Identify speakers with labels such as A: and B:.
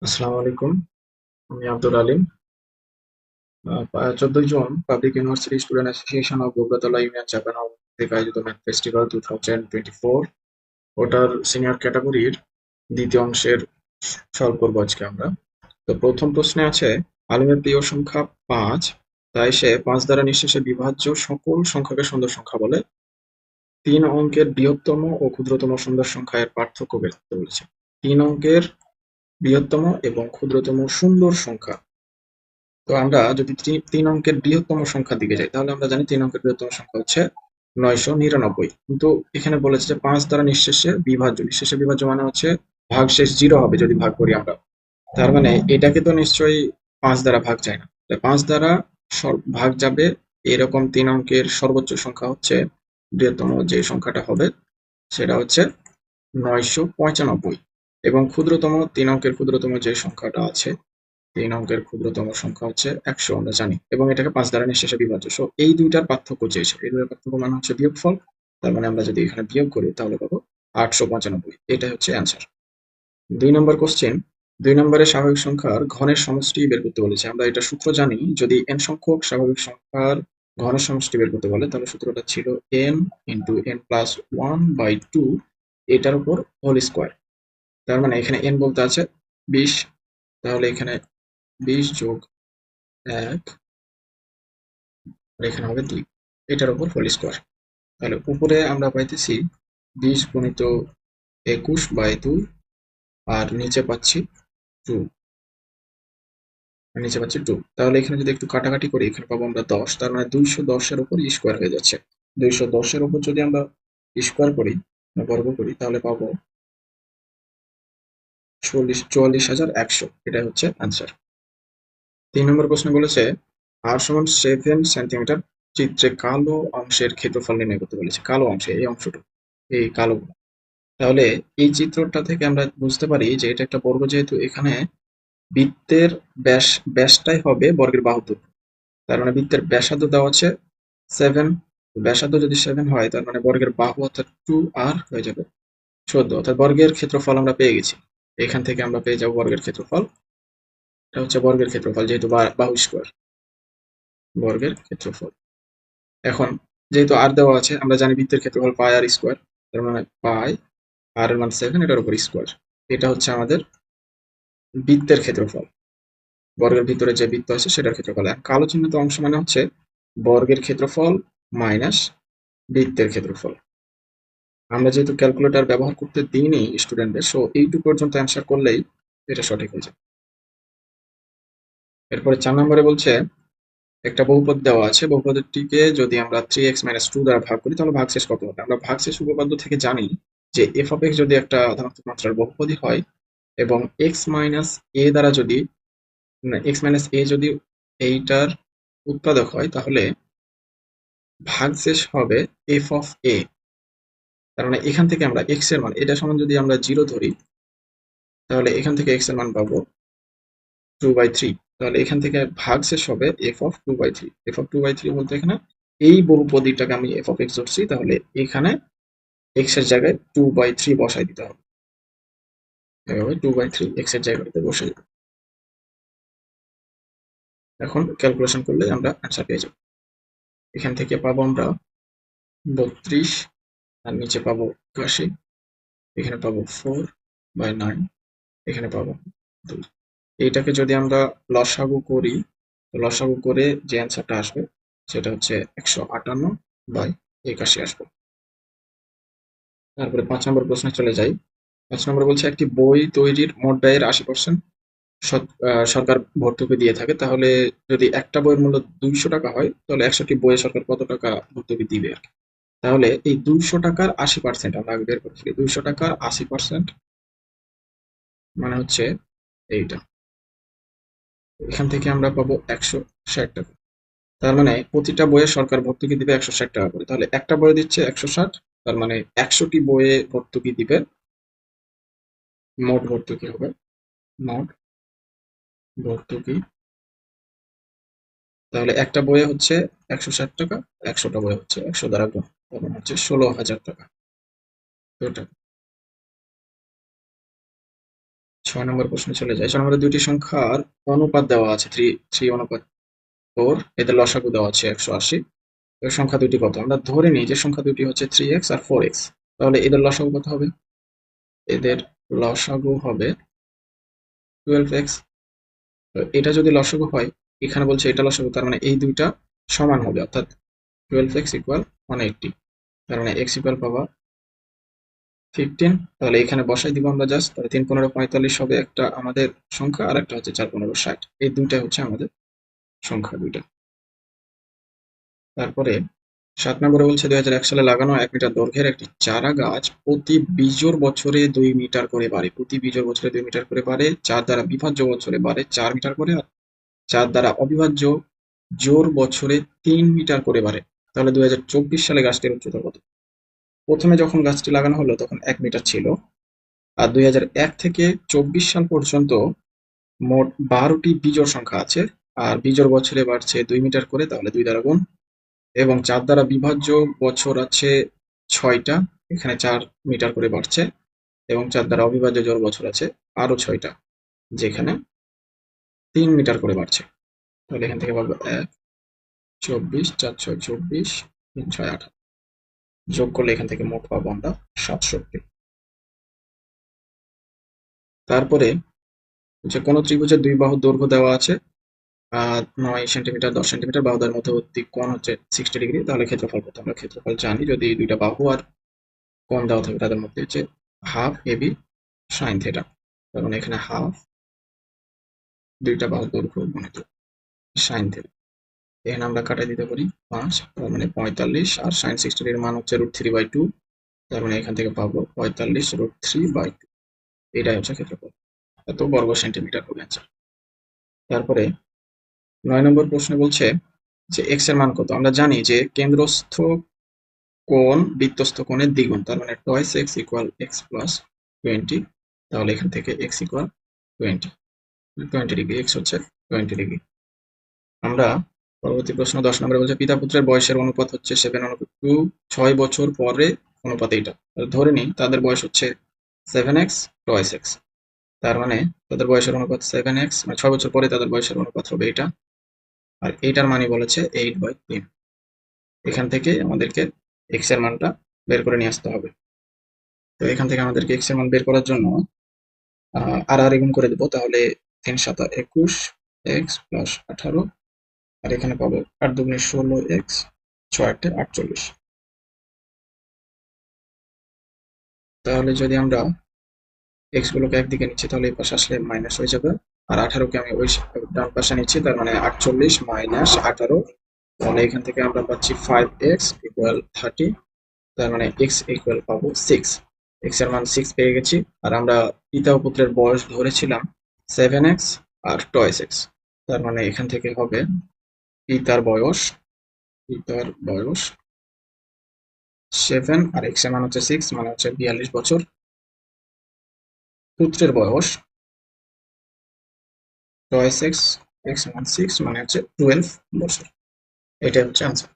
A: আসসালামু আলাইকুম। আমি Abdul Alim. 14 June public university student association of Boguratala union চাপানো থেকে আয়োজিত ম্যাথ ফেস্টিভ্যাল 2024 ওটার সিনিয়র ক্যাটাগরির দ্বিতীয় অংশের সলভ করবো আজকে আমরা। তো প্রথম প্রশ্নে আছে, আলিমের প্রিয় সংখ্যা 5, তাই সে 5 দ্বারা নিঃশেষে বিভাজ্য সকল সংখ্যাকে সুন্দর সংখ্যা বলে। 3 অঙ্কের বৃহত্তম ও ক্ষুদ্রতম সুন্দর সংখ্যা এর পার্থক্য বের করতে বলেছে। 3 অঙ্কের বৃহত্তম এবং ক্ষুদ্রতম সুন্দর সংখ্যা। তো আমরা যদি 3 অঙ্কের বৃহত্তম সংখ্যার দিকে যাই, তাহলে আমরা জানি 3 অঙ্কের বৃহত্তম সংখ্যা হচ্ছে 999। কিন্তু এখানে বলেছে যে 5 দ্বারা নিঃশেষে বিভাজ্য। নিঃশেষে বিভাজ্য মানে হচ্ছে ভাগশেষ 0 হবে যদি ভাগ করি আমরা। তার মানে এটাকে তো নিশ্চয়ই 5 দ্বারা ভাগ যায় না। তাই 5 দ্বারা ভাগ যাবে এরকম 3 অঙ্কের সর্বোচ্চ সংখ্যা হচ্ছে, বৃহত্তম যে সংখ্যাটা হবে সেটা হচ্ছে 995। এবং ক্ষুদ্রতম 3 অঙ্কের ক্ষুদ্রতম যে সংখ্যাটা আছে, 3 অঙ্কের ক্ষুদ্রতম সংখ্যা হচ্ছে 100 আমরা জানি, এবং এটাকে 5 দ্বারা নিঃশেষে বিভাজ্য। সো এই দুইটার পার্থক্য চেয়েছে। এই দুইটার পার্থক্য মানে হচ্ছে বিয়োগফল। তার মানে আমরা যদি এখানে বিয়োগ করি তাহলে পাবো 895। এটাই হচ্ছে অ্যান্সার। 2 নম্বর কোশ্চেন, 2 নম্বরে স্বাভাবিক সংখ্যার ঘনের সমষ্টি বের করতে বলেছে। আমরা এটা সূত্র জানি, যদি n সংখ্যক স্বাভাবিক সংখ্যার ঘনের সমষ্টি বের করতে বলে তাহলে সূত্রটা ছিল n ইন্টু n প্লাস 1/2 এটার উপর হোল স্কোয়ার। তার মানে এখানে n বলতে আছে 20, তাহলে এখানে 20 যোগ 1 আর এখানে হবে 2, এটার উপর হোল স্কোয়ার। তাহলে উপরে আমরা পাইতেছি 20 গুণিত 21/2, আর নিচে পাচ্ছি 2, তাহলে এখানে যদি একটু কাটাকাটি করি এখানে পাবো আমরা 10। তার মানে 210 এর উপর স্কোয়ার হয়ে যাচ্ছে। 210 এর উপর যদি আমরা স্কোয়ার করি, বর্গ করি, তাহলে পাবো 44,100। এটা হচ্ছে আনসার। 3 নম্বর প্রশ্ন বলেছে, r সমান 7 সেন্টিমিটার চিত্রে কালো অংশের ক্ষেত্রফল নির্ণয় করতে বলেছে। কালো অংশে এই অংশটুকু, এই কালো, তাহলে এই চিত্রটা থেকে আমরা বুঝতে পারি যে এটা একটা বর্গ, যেহেতু এখানে বৃত্তের ব্যাসটাই হবে বর্গের বাহুর দৈর্ঘ্য। তার মানে বৃত্তের ব্যাসার্ধ দেওয়া আছে 7, ব্যাসার্ধ যদি 7 হয় তার মানে বর্গের বাহু অর্থাৎ 2r হয়ে যাবে 14, অর্থাৎ বর্গের ক্ষেত্রফল আমরা পেয়ে গেছি। এখান থেকে আমরা পেয়ে যাবো বর্গের ক্ষেত্রফল। এটা হচ্ছে বর্গের ক্ষেত্রফল, যেহেতু বাহু স্কোয়ার, বর্গের ক্ষেত্রফল। এখন যেহেতু আর দেওয়া আছে, আমরা জানি বৃত্তের ক্ষেত্রফল পাই আর স্কোয়ার, তার মানে পাই আর এর মান 7, এটার উপর স্কোয়ার। এটা হচ্ছে আমাদের বৃত্তের ক্ষেত্রফল, বর্গের ভিতরে যে বৃত্ত আছে সেটার ক্ষেত্রফল। কালো চিহ্নিত অংশ মানে হচ্ছে বর্গের ক্ষেত্রফল মাইনাস বৃত্তের ক্ষেত্রফল। আমরা যেহেতু ক্যালকুলেটর ব্যবহার করতে দিইনি স্টুডেন্টদের, সো এইটুকু পর্যন্ত অ্যান্সার করলেই এটা সঠিক হয়ে যাবে। এরপরে 4 নম্বরে বলছে, একটা বহুপদ দেওয়া আছে, বহুপদটিকে যদি আমরা 3x - 2 দ্বারা ভাগ করি তাহলে ভাগশেষ কত হবে। আমরা ভাগশেষ উপপাদ্য থেকে জানি যে f of x যদি একটা ধনাত্মক মাত্রার বহুপদী হয় এবং x মাইনাস a দ্বারা যদি x মাইনাস a যদি এইটার উৎপাদক হয়, তাহলে ভাগশেষ হবে f of a। তার মানে এখান থেকে আমরা x এর মান, এটা সমান যদি আমরা 0 ধরি, তাহলে এখান থেকে x এর মান পাবো 2/3। তাহলে এখান থেকে ভাগশেষ হবে f of 2/3। f of 2/3 বলতে এখানে এই বহুপদীটাকে আমি f of x ধরছি, তাহলে এখানে x এর জায়গায় 2/3 বসাই দিতে হবে। এভাবে 2/3 x এর জায়গাতে বসাই দেব। এখন ক্যালকুলেশন করলে আমরা অ্যান্সার পেয়ে যাব। এখান থেকে পাবো আমরা 32, আর নিচে পাবো 81, এখানে পাবো 4/9, এখানে পাবো 2। এইটাকে যদি আমরা লসাগু করি, লসাগু করে যে অ্যান্সারটা আসবে সেটা হচ্ছে 158/81 আসবে। তারপরে 5 নম্বর প্রশ্নে চলে যাই। 5 নম্বর বলছে, একটি বই তৈরির মোট ব্যয়ের 80% সরকার ভর্তুকি দিয়ে থাকে। তাহলে যদি একটা বইয়ের মূল্য 200 টাকা হয় তাহলে 100টি বইয়ে সরকার কত টাকা ভর্তুকি দিবে আর কি। তাহলে এই 200 টাকার 80% আমরা আগে বের করছি। 200 টাকার 80% মানে হচ্ছে এইটা, এখান থেকে আমরা পাবো 160 টাকা। তার মানে প্রতিটা বইয়ে সরকার ভর্তুকি দিবে 160 টাকা করে। তাহলে একটা বইয়ে দিচ্ছে 160, তার মানে 100টি বইয়ে ভর্তুকি দিবে, মোট ভর্তুকি হবে, মোট ভর্তুকি। তাহলে একটা বইয়ে হচ্ছে 160 টাকা, 100টা বই হচ্ছে 100 দ্বারা গুণ, তার মানে হচ্ছে 16,000 টাকা। টোটাল 6 নম্বর প্রশ্নে চলে যায়। 6 নম্বরে দুইটি সংখ্যার অনুপাত দেওয়া আছে 3:4, এদের লসাগু দেওয়া আছে 180। এর সংখ্যা দুটি কত? আমরা ধরে নিই যে সংখ্যা দুটি হচ্ছে 3x আর 4x। তাহলে এদের লসাগু কত হবে? এদের লসাগু হবে 12x। তো এটা যদি লসাগু হয়, এখানে বলছে এটা লসাগু, তার মানে এই দুইটা সমান হবে, অর্থাৎ 12x ইকুয়াল 180। তার মানে x ইকুয়াল পাবা 15। তাহলে এখানে বসাই দিব আমরা জাস্ট, তাহলে 3×15=45 হবে একটা আমাদের সংখ্যা, আর একটা হচ্ছে 4×15=60। এই দুইটা হচ্ছে আমাদের সংখ্যা দুইটা। তারপরে 7 নম্বরে বলছে 2001 সালে লাগানো 1 মিটার দৈর্ঘ্যের একটি চারা গাছ প্রতি বিজোড় বছরে 2 মিটার করে বাড়ে। প্রতি বিজোড় বছরে 2 মিটার করে বাড়ে। 4 দ্বারা বিভাজ্য বছরে বাড়ে 4 মিটার করে, আর 4 দ্বারা অবিভাজ্য জোড় বছরে 3 মিটার করে বাড়ে। তাহলে 2024 সালে গাছটির উচ্চতা কত? প্রথমে যখন গাছটি লাগানো হলো তখন 1 মিটার ছিল, আর 2001 থেকে 24 সাল পর্যন্ত মোট 12টি বিজোড় সংখ্যা আছে, আর বিজোড় বছরে বাড়ছে 2 মিটার করে, তাহলে 2 দ্বারা গুণ। এবং 4 দ্বারা বিভাজ্য বছর আছে 6টা, এখানে 4 মিটার করে বাড়ছে। এবং 4 দ্বারা অবিভাজ্য জোড় বছর আছে আরো 6টা, যেখানে 3 মিটার করে বাড়ছে। তাহলে এখান থেকে পাবো 1, 24, 4, 6, 24, 3, 6, 18। যোগ করলে এখান থেকে মোট পাবো আমরা 67। তারপরে হচ্ছে কোন ত্রিভুজের দুই বাহুর দৈর্ঘ্য দেওয়া আছে 9 সেন্টিমিটার, 10 সেন্টিমিটার, বাহুদের মধ্যবর্তী কোণ হচ্ছে 60 ডিগ্রি। তাহলে ক্ষেত্রফল কত? আমরা ক্ষেত্রফল জানি, যদি দুইটা বাহু আর কোণ দেওয়া থাকে তাদের মধ্যে হচ্ছে হাফ এবি সাইন থিটা। তার মানে এখানে হাফ দুইটা বাহুর দৈর্ঘ্য গুণিত সাইন থিটা। এখানে আমরা কাটাই দিতে পারি 5, তার মানে 45, আর সাইন 60 এর মান হচ্ছে √3/2। তার মানে এখান থেকে পাবো 45 √3/2। এটাই হচ্ছে ক্ষেত্রফল, এত বর্গ সেন্টিমিটার হবে অ্যান্সার। তারপরে 9 নম্বর প্রশ্নে বলছে যে x এর মান কত? আমরা জানি যে কেন্দ্রস্থ কোণ বৃত্তস্থ কোণের দ্বিগুণ, তার মানে twice x equal x plus 20। তাহলে এখান থেকে x equal 20 ডিগ্রি, x হচ্ছে 20 ডিগ্রি। আমরা পরবর্তী প্রশ্ন 10 নম্বরে বলছে পিতা পুত্রের বয়সের অনুপাত হচ্ছে 7:2, 6 বছর পরে অনুপাত এইটা। ধরে নিই তাদের বয়স হচ্ছে 7x twice x, তার মানে তাদের বয়সের অনুপাত 7x, মানে 6 বছর পরে তাদের বয়সের অনুপাত হবে এটা। আর এইটার মানই বলেছে 8/3। এখান থেকে আমাদেরকে x এর মানটা বের করে নিয়ে আসতে হবে। তো এখান থেকে আমাদেরকে x এর মান বের করার জন্য আর গুণ করে দেবো, তাহলে 3 7 21 x plus 18, আর এখানে পাবো 8 2 16x, 6 8 48। তাহলে যদি আমরা x গুলোকে একদিকে নিচ্ছি তাহলে এই পাশে আসলে মাইনাস হয়ে যাবে, আর 18কে আমি ওই ডান পাশে নিচ্ছি, তার মানে 48 মাইনাস 18। তাহলে এখান থেকে আমরা পাচ্ছি 5x equal 30। তার মানে x equal পাবো 6। x এর মান 6 পেয়ে গেছি, আর আমরা পিতা ও পুত্রের বয়স ধরেছিলাম 7x আর twice x। তার মানে এখান থেকে হবে পিতার বয়স 7, আর x এর মান হচ্ছে 6, মানে হচ্ছে 42 বছর। পুত্রের বয়স twice x, x এর মান 6, মানে হচ্ছে 12 বছর। এটাই হচ্ছে আনসার।